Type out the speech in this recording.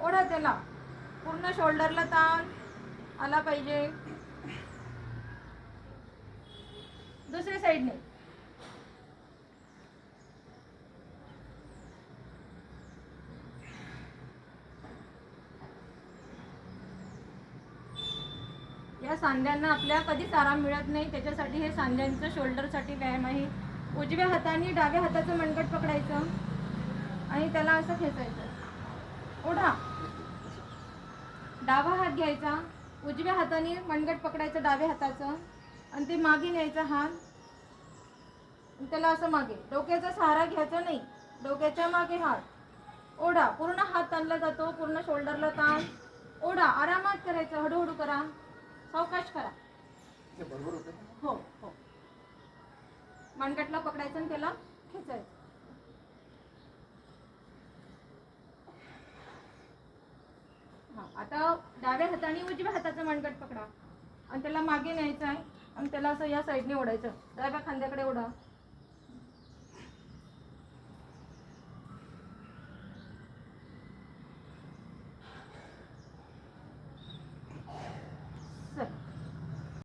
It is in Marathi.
ओढा त्याला, पूर्ण शोल्डरला ताण आला पाहिजे. दुसऱ्या साईडने. या सांध्यांना आपल्या कधीच आराम मिळत नाही, त्याच्यासाठी हे सांध्यांचं शोल्डरसाठी व्यायाम आहे. उजव्या हाताने डाव्या हाताचं मनगट पकडायचं आणि त्याला असं खेचायचं. ओढा. डावा हात घ्यायचा, उजव्या हाताने मनगट पकडायचं डाव्या हाताचं आणि ते मागे न्यायचा हात. त्याला असं मागे, डोक्याचा सहारा घ्यायचा नाही, डोक्याच्या मागे हात. ओढा. पूर्ण हात ताणला जातो, पूर्ण शोल्डरला ताण. ओढा. आरामात करायचं, हळूहळू करा, सावकाश करा. हो हो. मनगटला पकडायचं आणि त्याला खेचायचं. आता डाव्या हाताने उजव्या हाताचं मनगट पकडा आणि त्याला मागे न्यायचं आहे आणि त्याला असं या साईडने ओढायचं, डाव्या खांद्याकडे ओढा.